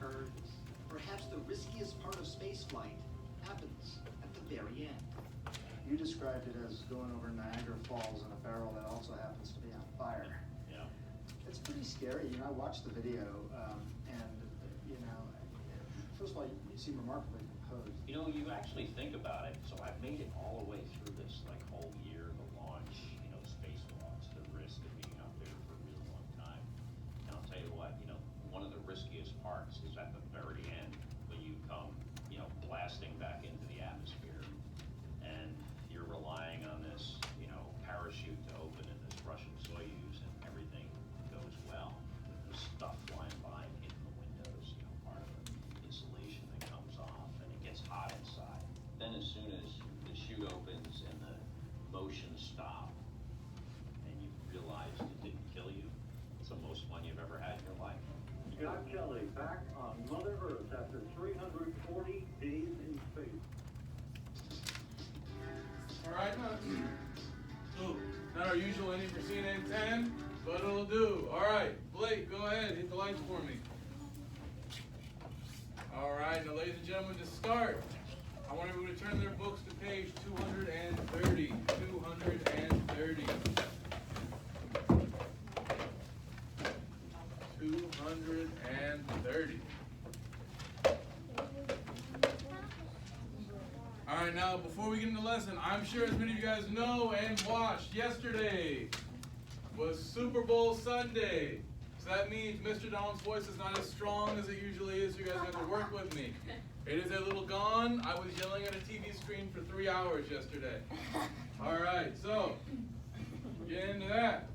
occurs. Perhaps the riskiest part of spaceflight happens at the very end. You described it as going over Niagara Falls in a barrel that also happens to be on fire. Yeah. It's pretty scary. You know, I watched the video, and you know, first of all, you seem remarkably composed. You know, you actually think about it. So I've made it all the way through this like whole year, the launch, you know, spacewalks, the risk of being out there for a really long time. And I'll tell you what, you know, one of the riskiest parts is at the very end when you come, you know, blasting back into the atmosphere, and you're relying on this, you know, parachute to open in this Russian Soyuz, and everything goes well. There's stuff flying by and hitting the windows, you know, part of the insulation that comes off, and it gets hot inside. Then as soon as the chute opens and the motion stops, and you realize it didn't kill you, it's the most fun you've ever had in your life. Scott Kelly back on Mother Earth after 340 days in space. All right, so not our usual ending for CNN 10, but it'll do. All right, Blake, go ahead, hit the lights for me. All right, now ladies and gentlemen, to start, I want everyone to turn their books to page 230. 230. 230. All right, now before we get into the lesson, I'm sure as many of you guys know and watched, yesterday was Super Bowl Sunday. So that means Mr. Donald's voice is not as strong as it usually is. You guys have to work with me. It is a little gone. I was yelling at a TV screen for 3 hours yesterday. All right, so get into that.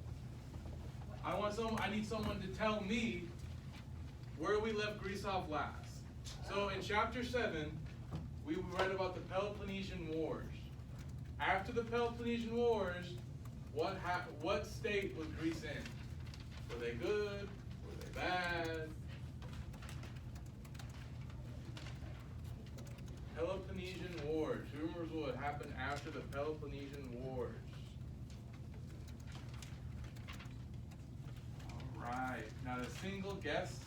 I need someone to tell me where we left Greece off last. So in chapter 7, we read about the Peloponnesian Wars. After the Peloponnesian Wars, what state was Greece in? Were they good? Were they bad? Peloponnesian Wars. Who remembers what happened after the Peloponnesian Wars? All right. Not a single guess.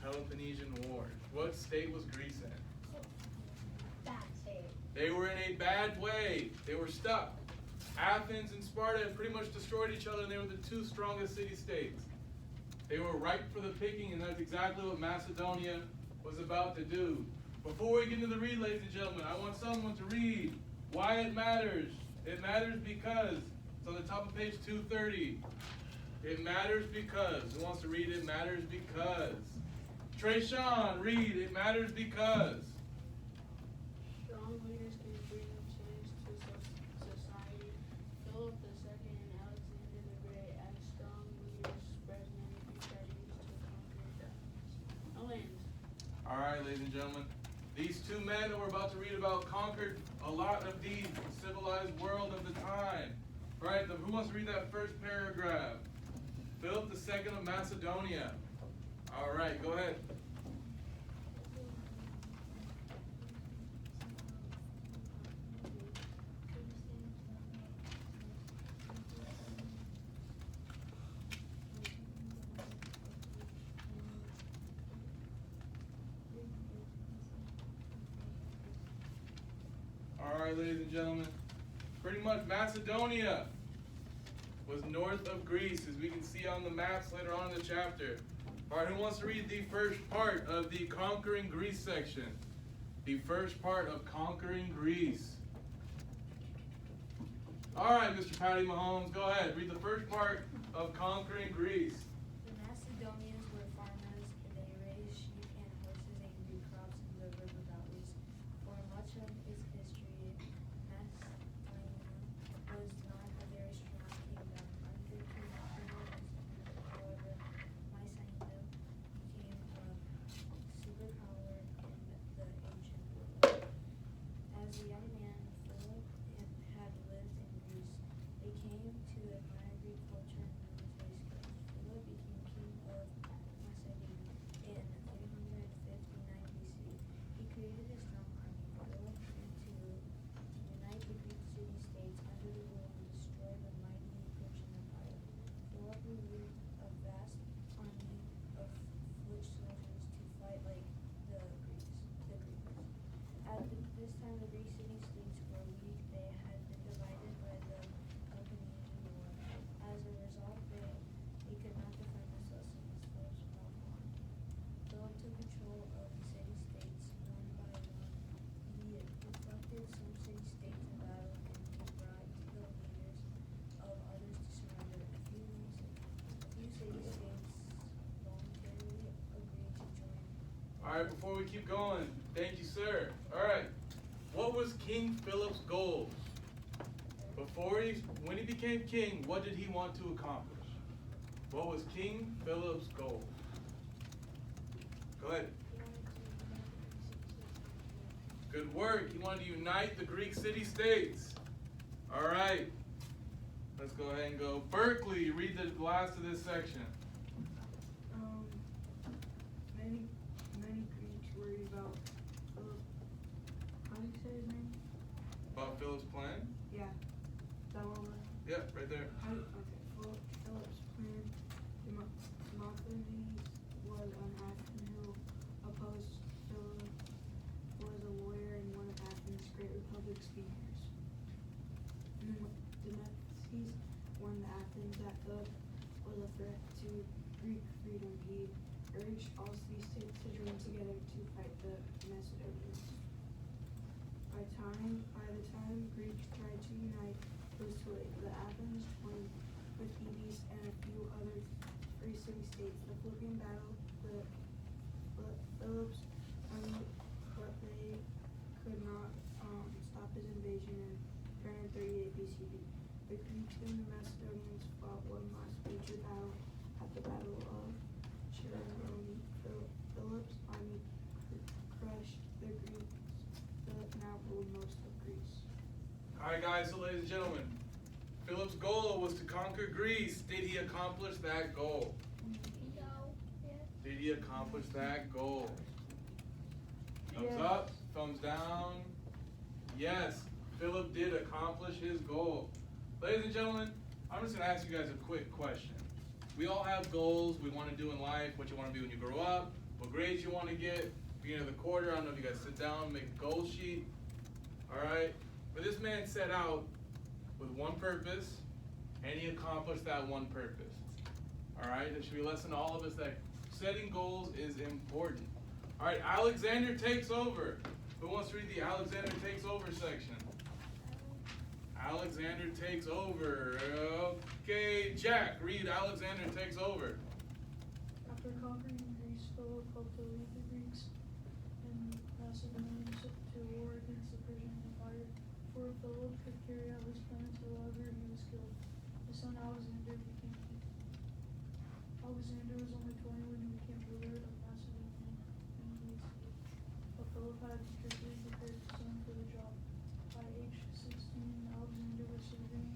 Peloponnesian Wars. What state was Greece in? Bad state. They were in a bad way. They were stuck. Athens and Sparta had pretty much destroyed each other, and they were the two strongest city-states. They were ripe for the picking, and that's exactly what Macedonia was about to do. Before we get into the read, ladies and gentlemen, I want someone to read why it matters. It matters because. It's on the top of page 230. It matters because. Who wants to read it? Matters because. Trayshawn, read. It matters because. Strong leaders can bring change to society. Philip II and Alexander the Great, as strong leaders, spread many strategies to conquer the land. All right, ladies and gentlemen. These two men that we're about to read about conquered a lot of the civilized world of the time. All right, who wants to read that first paragraph? Philip II of Macedonia. All right, go ahead. All right, ladies and gentlemen. Pretty much Macedonia was north of Greece, as we can see on the maps later on in the chapter. All right, who wants to read the first part of the Conquering Greece section? The first part of Conquering Greece. All right, Mr. Patty Mahomes, go ahead. Read the first part of Conquering Greece. The Macedonians were farmers, and they raised sheep and horses and grew crops in the river valleys. For much of its history, Macedonia was not a very strong kingdom. Under King Archelaus, however, Mycenae became a superpower in the ancient world. As a young man, Philip had lived in Greece. They came to admire Greek culture and military skills. Philip Alright, before we keep going, thank you, sir. Alright, what was King Philip's goal? When he became king, what did he want to accomplish? What was King Philip's goal? Go ahead. Good work. He wanted to unite the Greek city-states. Alright, let's go ahead and go. Berkeley, read the last of this section. Many Greeks worried about Philip. How do you say his name? About Philip's plan? Yeah. That one. Yeah, right there. Philip's plan. Demosthenes was an Athenian who opposed Philip, was a lawyer and one of Athens' great republic speakers. Demosthenes warned the Athens that Philip was a threat to Greek freedom. He urged all three states to join together to fight the Macedonians. By the time Greeks tried to unite, it was too late. The Athens joined with Thebes and a few other free city-states. The Philippian battle, Philip's army, but they could not stop his invasion in 338 BCE. The Greeks and the Macedonians fought one last major battle at the Battle of Chaeronea. Philip's army crushed the Greeks. Philip now ruled most of Greece. Alright guys, so ladies and gentlemen, Philip's goal was to conquer Greece. Did he accomplish that goal? Did he accomplish that goal? Thumbs Yes. up, thumbs down. Yes, Philip did accomplish his goal. Ladies and gentlemen, I'm just going to ask you guys a quick question. We all have goals we want to do in life, what you want to be when you grow up, what grades you want to get, beginning of the quarter. I don't know if you guys sit down, make a goal sheet. Alright? But this man set out with one purpose, and he accomplished that one purpose. Alright? There should be a lesson to all of us that setting goals is important. Alright, Alexander takes over. Who wants to read the Alexander takes over section? Alexander takes over. Okay, Jack, read Alexander takes over. After conquering Greece, Philip hoped to lead the Greeks and Macedonians to war against the Persian Empire. Before Philip could carry out his plans, however, he was killed. His son Alexander became king. Alexander was only 20 when he became ruler of Macedonia and Greece. But Philip had carefully prepared his son for the job. By age 16, Alexander was serving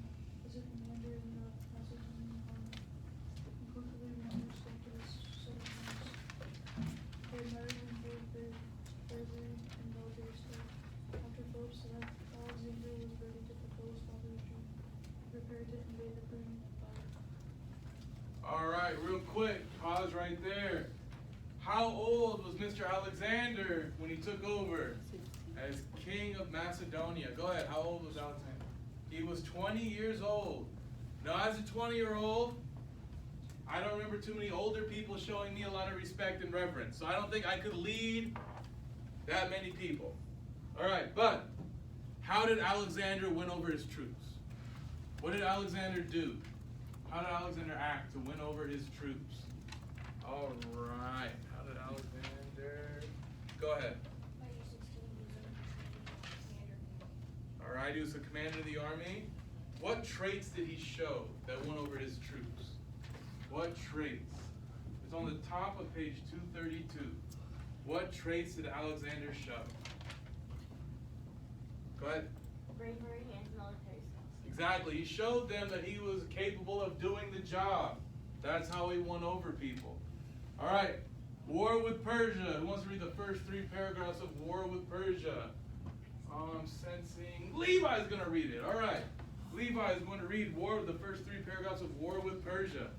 as a commander in the Macedonian army. He quickly won respect to his citizens. They married and gave their bravery and military skill. After Philip's death, Alexander was ready to fulfill his father's dream. He prepared to invade the Persian Empire. Alright, real quick, pause right there. How old was Mr. Alexander when he took over as king of Macedonia? Go ahead, how old was Alexander? He was 20 years old. Now, as a 20-year-old, I don't remember too many older people showing me a lot of respect and reverence. So I don't think I could lead that many people. Alright, but how did Alexander win over his troops? What did Alexander do? How did Alexander act to win over his troops? Alright, how did Alexander... Go ahead. By age 16, he was a commander. Alright, he was the commander of the army. What traits did he show that won over his troops? What traits? It's on the top of page 232. What traits did Alexander show? Go ahead. Bravery and military skills. Exactly. He showed them that he was capable of doing the job. That's how he won over people. Alright. War with Persia. Who wants to read the first 3 paragraphs of War with Persia? I'm sensing Levi's going to read it. Alright. Levi is going to read the first 3 paragraphs of War with Persia.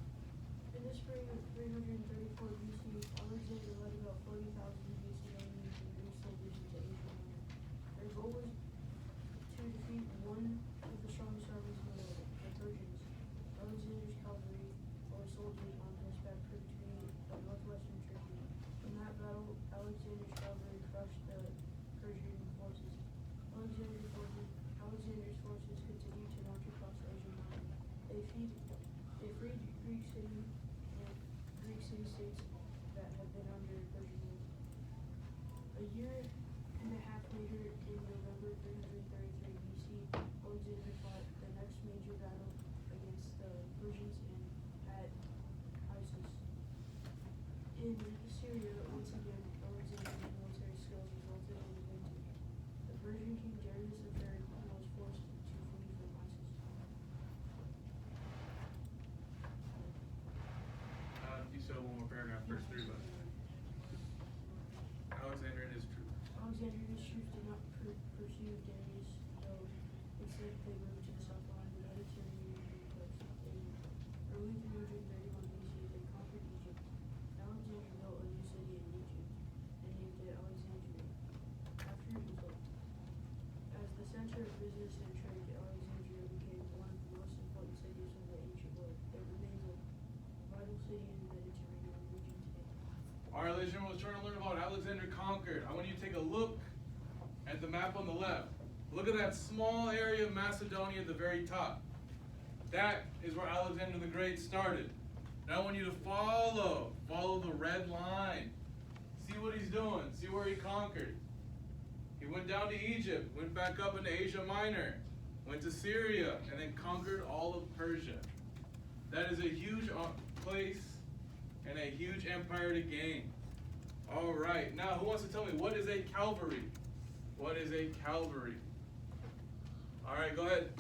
In the spring of 334 BC, Alexander led about 40,000 Macedonians and Greek soldiers into Asia Minor. Their goal was to defeat one of the strongest armies in the world, the Persians. Alexander's cavalry, or soldiers on horseback, proved to be of northwestern Turkey. In that battle, Alexander's cavalry crushed the Persian forces. Alexander's forces continued to march across Asia Minor. They freed Greek city-states that had been under Persian rule. Verse 3, but Alexander and his troops. Alexander and his troops did not pursue Darius, though instead they moved to the south line of the Mediterranean coast. In early 331 BC, they conquered Egypt. Alexander built a new city in Egypt and named it Alexandria, after he built. As the center of business and trade, Alexandria became one of the most important cities of the ancient world. It remains a vital city in the Mediterranean region today. All right, ladies and gentlemen, let's try to learn about Alexander conquered. I want you to take a look at the map on the left. Look at that small area of Macedonia at the very top. That is where Alexander the Great started. Now I want you to follow the red line. See what he's doing. See where he conquered. He went down to Egypt, went back up into Asia Minor, went to Syria, and then conquered all of Persia. That is a huge place and a huge empire to gain. All right, now who wants to tell me what is a cavalry? What is a cavalry? All right, go ahead.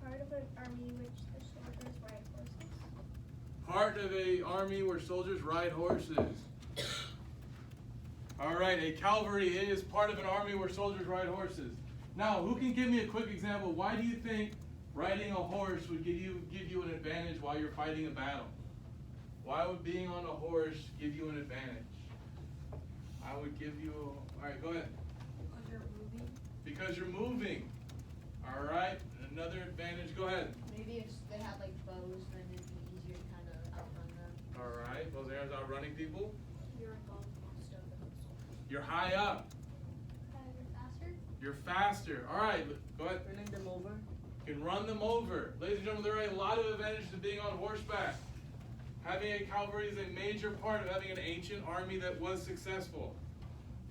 Part of an army which the soldiers ride horses. Part of a army where soldiers ride horses. All right, a cavalry is part of an army where soldiers ride horses. Now, who can give me a quick example? Why do you think riding a horse would give you an advantage while you're fighting a battle? Why would being on a horse give you an advantage? I would give you, all right, go ahead. Because you're moving. Because you're moving. All right, another advantage, go ahead. Maybe if they had like bows, then it'd be easier to kind of outrun them. All right, those areas outrunning people. You're above most of them. You're high up. Faster. You're faster. All right, go ahead. Running them over. You can run them over. Ladies and gentlemen, there are a lot of advantages to being on horseback. Having a cavalry is a major part of having an ancient army that was successful.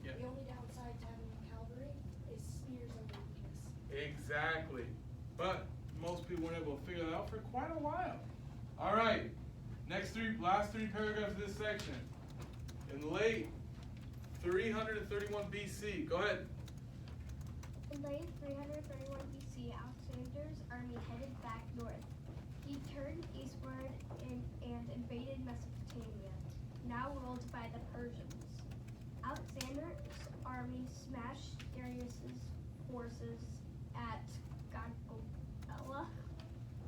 Yeah. The only downside to having a cavalry is smears of weakness. Exactly. But most people weren't able to figure that out for quite a while. All right. Last three paragraphs of this section. In late 331 BC. Go ahead. In late 331 BC, Alexander's army headed back north. He turned eastward and invaded Mesopotamia, now ruled by the Persians. Alexander's army smashed Darius's forces at Gagala,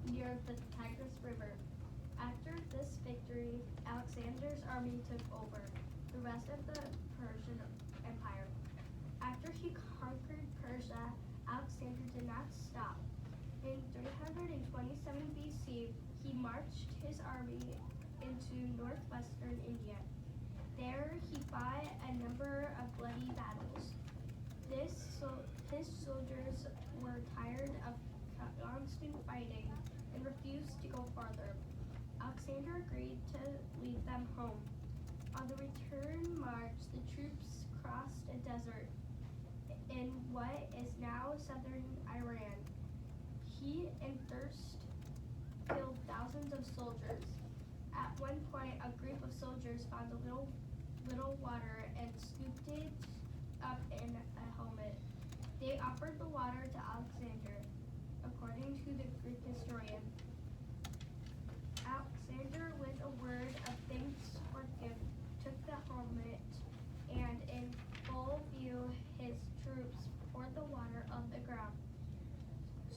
near the Tigris River. After this victory, Alexander's army took over the rest of the Persian Empire. After he conquered Persia, Alexander did not stop. In 327 BC, he marched his army into northwestern India. There he fought a number of bloody battles. His soldiers were tired of constant fighting and refused to go farther. Alexander agreed to lead them home. On the return march, the troops crossed a desert in what is now southern Iran. Heat and thirst killed thousands of soldiers. At one point, a group of soldiers found a little water and scooped it up in a helmet. They offered the water to Alexander, according to the Greek historian. Alexander, with a word of thanks or gift, took the helmet and, in full view, his troops poured the water on the ground.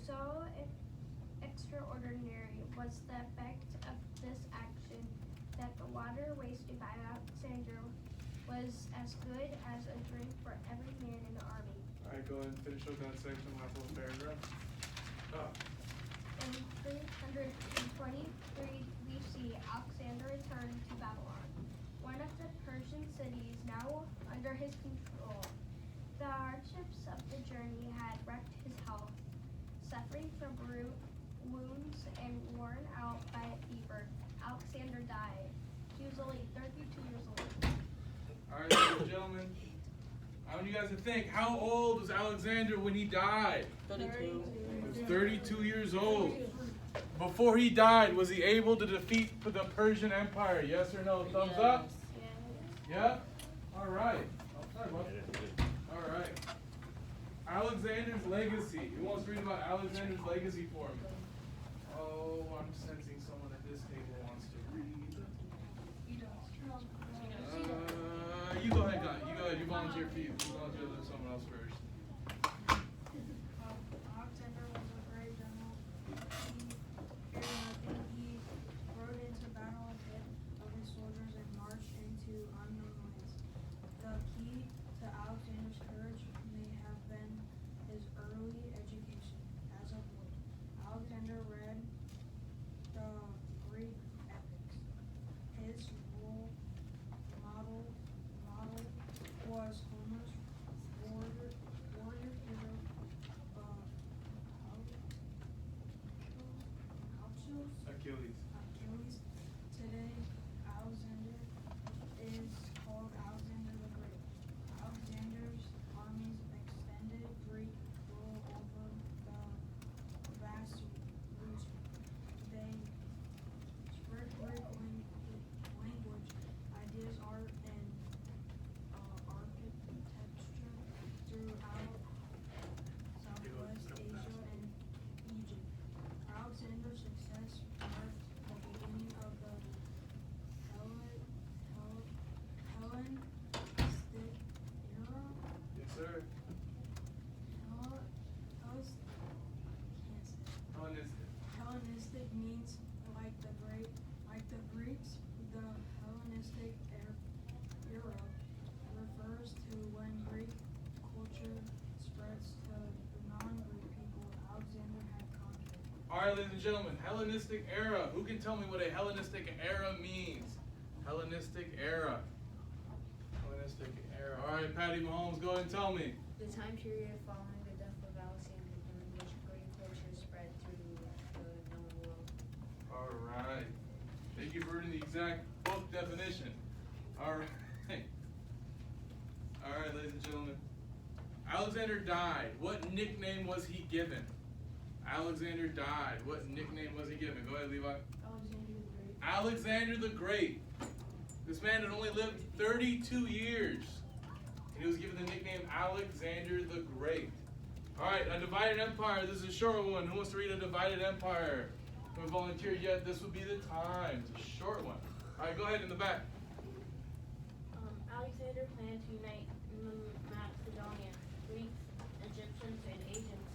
So extraordinary was the effect of this action that the water wasted by Alexander was as good as a drink for every man in the army. All right, go ahead and finish up that section, last little paragraph. Oh. In 323 BC, Alexander returned to Babylon, one of the Persian cities now under his control. The hardships of the journey had wrecked his health. Suffering from wounds and worn out by a fever, Alexander died. He was only 32 years old. All right, ladies and gentlemen, I want you guys to think, how old was Alexander when he died? 32. He was 32 years old. Before he died, was he able to defeat the Persian Empire? Yes or no? Thumbs up? Yeah? All right. Oh, sorry, bud. All right. Alexander's legacy. Who wants to read about Alexander's legacy for me? Oh, I'm sensing someone at this table wants to read. means like the Greeks, the Hellenistic era refers to when Greek culture spreads to the non-Greek people Alexander had conquered. All right, ladies and gentlemen, Hellenistic era. Who can tell me what a Hellenistic era means? Hellenistic era. Hellenistic era. All right, Patty Mahomes, go ahead and tell me. The time period following the death of Alexander during which Greek culture spread through the known world. All right. Thank you for reading the exact book definition. All right. All right, ladies and gentlemen. Alexander died. What nickname was he given? Alexander died. What nickname was he given? Go ahead, Levi. Alexander the Great. This man had only lived 32 years. And he was given the nickname Alexander the Great. All right, a divided empire. This is a short one. Who wants to read a divided empire? Haven't volunteered yet. This would be the time. It's a short one. All right, go ahead in the back. Alexander planned to unite Macedonia, Greeks, Egyptians, and Asians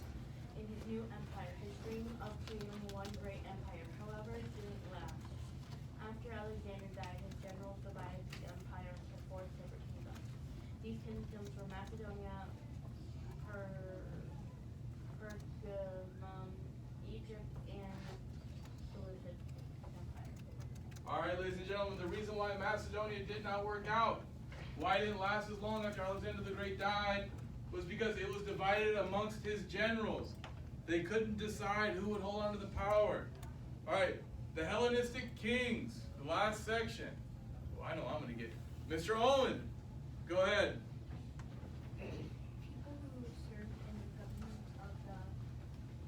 in his new empire. His dream of creating one great empire, however, didn't last. After Alexander died, his generals divided the empire into 4 separate kingdoms. These kingdoms were Macedonia, Pergamum, Egypt, and Seleucid Empire. All right, ladies and gentlemen, the reason why Macedonia did not work out, why it didn't last as long after Alexander the Great died, was because it was divided amongst his generals. They couldn't decide who would hold on to the power. All right, the Hellenistic kings, the last section. Well, I know I'm going to get Mr. Owen. Go ahead. People who served in the government of the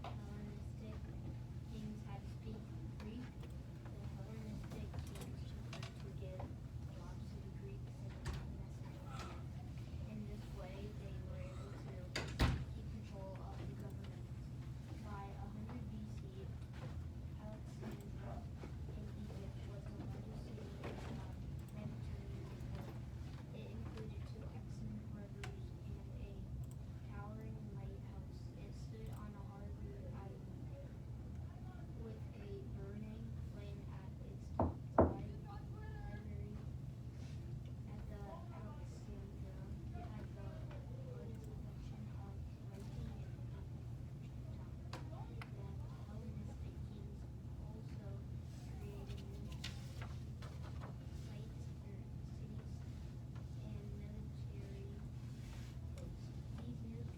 Hellenistic kings had to speak Greek. The Hellenistic kings preferred to give jobs to the Greeks and Macedonia. In this way, they were able to keep control of the government. By 100 BC, Alexandria in Egypt was the largest city in the Mediterranean world. It included 2 excellent rivers and a towering lighthouse. It stood on a harbor island with a burning flame at its top. The library at the Alexandria had the largest collection of writing and paper. The Hellenistic kings also created new sites or cities and military posts. These new Greek communities needed to artists, engineers,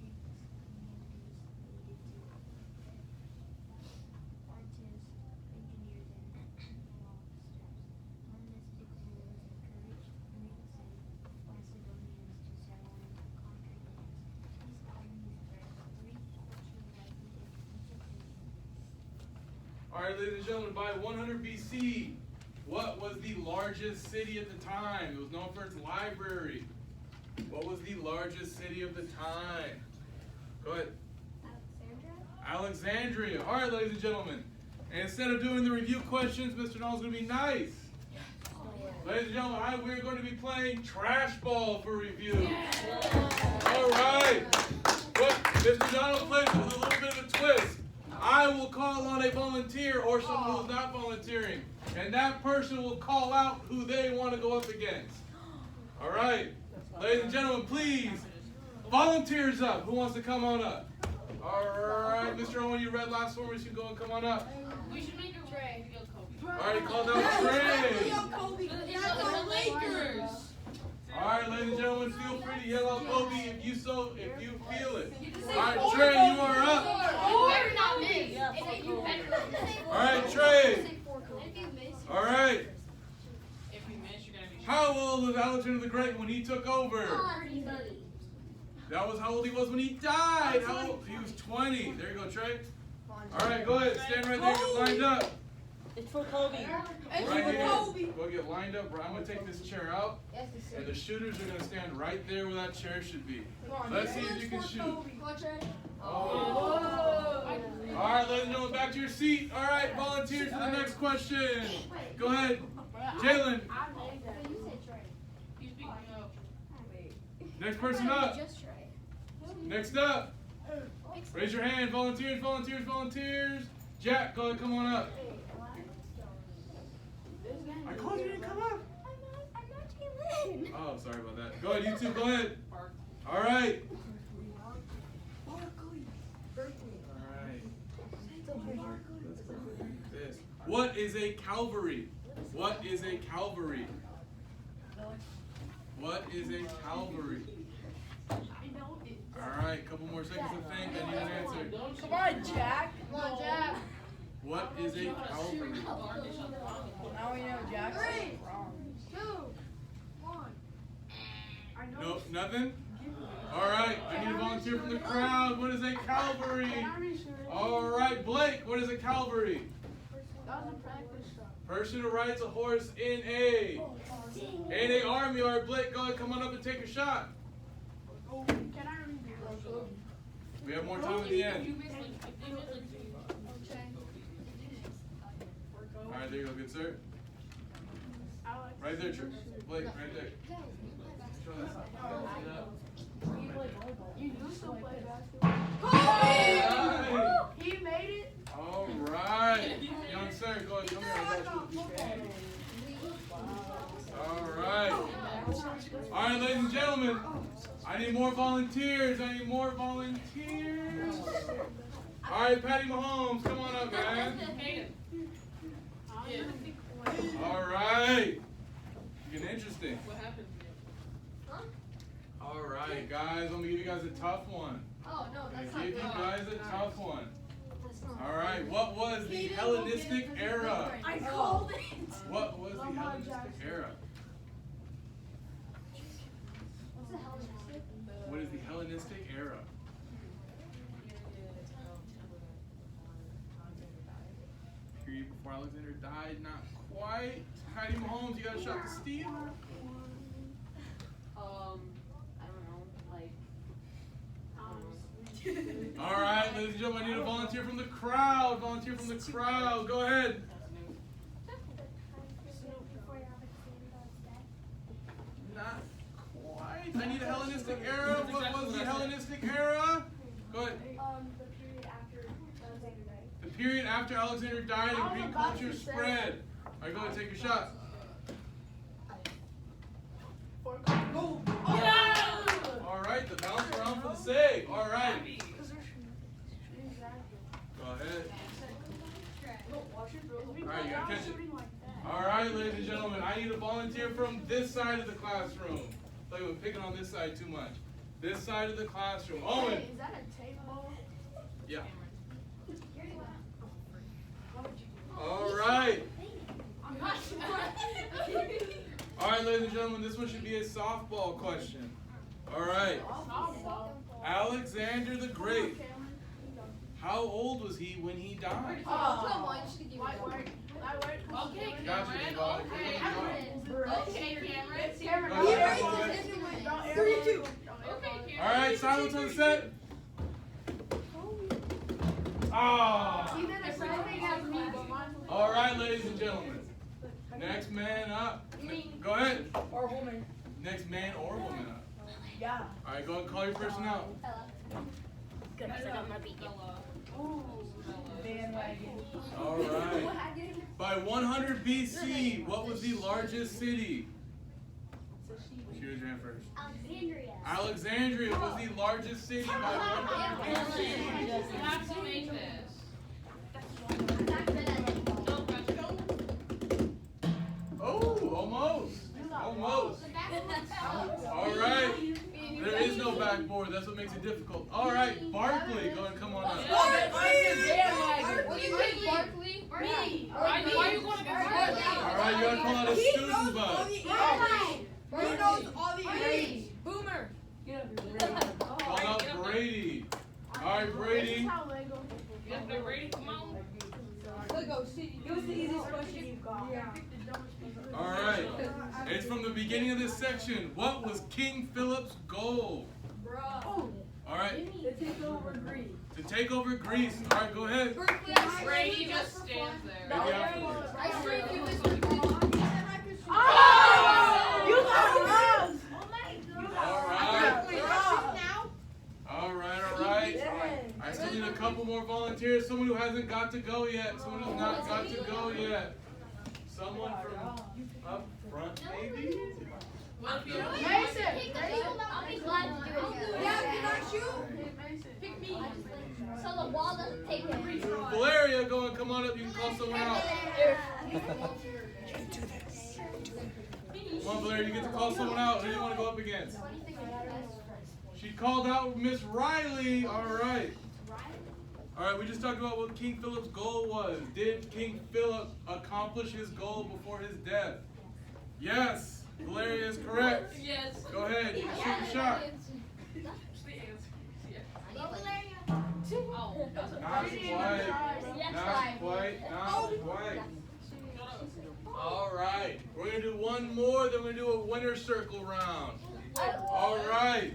and law staffs. Hellenistic rulers encouraged Greeks and Macedonians to settle and conquer lands. These colonies spread Greek culture widely in Egypt and India. All right, ladies and gentlemen, by 100 BC, what was the largest city at the time? It was known for its library. What was the largest city of the time? Go ahead. Alexandria. All right, ladies and gentlemen. And instead of doing the review questions, Mr. Nolan's going to be nice. Ladies and gentlemen, we're going to be playing trash ball for review. All right. But Mr. Donald plays with a little bit of a twist. I will call on a volunteer or someone who's not volunteering. And that person will call out who they want to go up against. All right. Ladies and gentlemen, please. Volunteers up. Who wants to come on up? All right. Mr. Owen, you read last one. You should go and come on up. We should make a Trey. All right, called out Trey. It's the Lakers. All right, ladies and gentlemen, feel free to yell out Kobe if you feel it. All right, Trey, you are up. Better not miss. All right, Trey. All right. If we miss, you're gonna be. How old was Alexander the Great when he took over? That was how old he was when he died. How old? He was 20. There you go, Trey. All right, go ahead. Stand right there. Get lined up. It's for Kobe. Right here. Go get lined up. I'm going to take this chair out. And the shooters are going to stand right there where that chair should be. Let's see if you can shoot. Oh. All right, ladies and gentlemen, back to your seat. All right, volunteers for the next question. Go ahead. Jalen. Next person up. Next up. Raise your hand. Volunteers, volunteers, volunteers. Jack, go ahead, come on up. ahead, you two, go ahead. All right. This. What is a cavalry? What is a cavalry? What is a cavalry? All right, couple more seconds to think. I need an answer. Come on, Jack. Come on, Jack. What is a cavalry? Now we know Jack's wrong. 2, 1. Nope, nothing? All right, I need a volunteer from the crowd. What is a cavalry? All right, Blake, what is a cavalry? That was a practice shot. Person who rides a horse in a army. All right, Blake, go ahead, come on up and take a shot. Can I read your We have more time at the end. All right, there you go, good sir. Right there, Trish. Blake, right there. Show that side. You used to play basketball. Alright. He made it. All right. Young sir, go ahead, come here. I got you. All right. All right, ladies and gentlemen. I need more volunteers. I need more volunteers. All right, Patty Mahomes, come on up, man. All right. Getting interesting. What happened? Huh? All right, guys, I'm gonna give you guys a tough one. Oh, no, I'm that's gonna give you not guys a tough one. That's not All right, what was the Hellenistic era? I called it. What was the Hellenistic era? What's the Hellenistic? What is the Hellenistic era? Period before Alexander died, not quite. Patty Mahomes, you got a shot to steal. I don't know, like, All right, ladies and gentlemen, I need a volunteer from the crowd. Volunteer from the crowd. Go ahead. Not quite. I need a Hellenistic era. What was the Hellenistic era? Go ahead. the period after Alexander died. The period after Alexander died and Greek culture spread. All right, go ahead, take your shot. All right, the bounce around for the save. All right. Go ahead. All right, you gotta catch it. All right, ladies and gentlemen, I need a volunteer from this side of the classroom. Like we're picking on this side too much. This side of the classroom. Owen. Is that a table? Yeah. All right. All right, ladies and gentlemen, this one should be a softball question. All right. Alexander the Great. How old was he when he died? Come on, you should give me one. Okay, Gotcha, Nicole. Okay, Cameron. Cameron. Go ahead, go ahead. 32. All right, silence on the set. Ah. He did the same thing as me, but mine was. All right, ladies and gentlemen. Next man up. Go ahead. Or woman. Next man or woman up. Yeah. All right, go ahead and call your person out. Good, because I don't want to beat you. Bandwagon. All right. By 100 BC, what was the largest city? Choose your hand first. Alexandria. Alexandria was the largest city by 100 BC. You have to make this. Oh, almost. Almost. All right. There is no backboard. That's what makes it difficult. All right, Barkley, go and come on up. What do you think, Barkley? Me. Why are you going to Barkley? All right, you gotta call out a student bus. He knows all the A's. Boomer. Call out Brady. All right, Brady. You have to be ready, come on. It was the easiest question you've got. Yeah. All right. It's from the beginning of this section. What was King Philip's goal? Oh. All right. To take over Greece. To take over Greece. All right, go ahead. Brady just stands there. Maybe afterwards. You got it. All right. All right. I still need a couple more volunteers. Someone who hasn't got to go yet. Someone who's not got to go yet. Someone from up front, maybe? What if you don't? Mason. I'll be glad to do it. Yeah, can I shoot? Mason. Pick me. So the wall doesn't take it. Valeria, go and come on up. You can call someone out. Come on, Valeria, you get to call someone out. Who do you want to go up against? She called out Miss Riley. All right. All right, we just talked about what King Philip's goal was. Did King Philip accomplish his goal before his death? Yes. Valeria is correct. Yes. Go ahead. You can shoot your shot. Oh, that's a Not quite. Not quite. All right. We're going to do one more, then we're going to do a winner circle round. All right.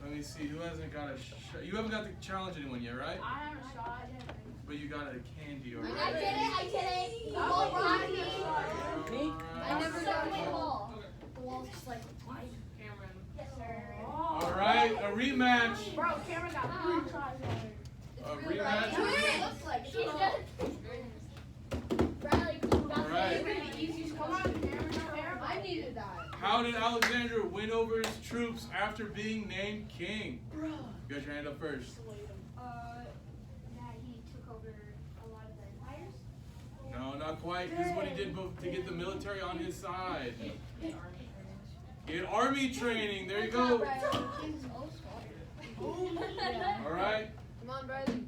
Let me see. Who hasn't got a shot? You haven't got to challenge anyone yet, right? I have a shot. But you got a candy already. I did it. All I never right. got the wall. The wall's just like, Cameron. yes, sir. All right. A rematch. Bro, Cameron got 3 tries already. A rematch. Looks like she's just. Riley, All right. Come on, Cameron. I needed that. How did Alexander win over his troops after being named king? You got your hand up first. That he took over a lot of the empires. No, not quite. This is what he did to get the military on his side. Get army training. There you go. All right. Come on, Bradley.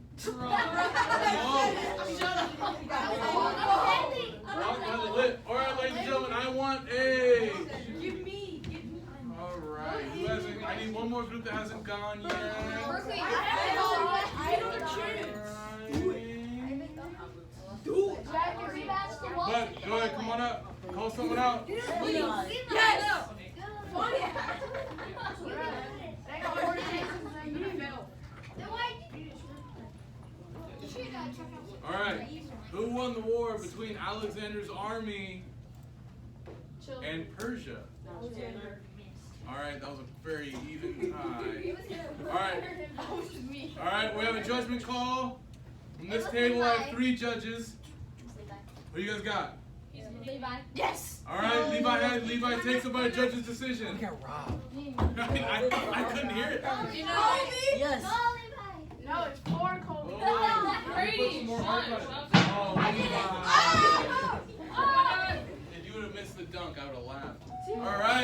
All right, ladies and gentlemen, I want a. Give me. All right. Who hasn't? I need one more group that hasn't gone yet. Berkeley, I don't chance. Jack, your rematch to wall. But go ahead, come on up. Call someone out. Yes. All right. Who won the war between Alexander's army and Persia? All right, that was a very even tie. All right. All right, we have a judgment call. From this table, I have 3 judges. What do you guys got? Levi. Yes. All right, Levi takes about a judge's decision. I couldn't hear it. You know. Yes. No, it's 4 Kobe. Oh, put some more heart on it. Oh, Levi. If you would have missed the dunk, I would have laughed. All right.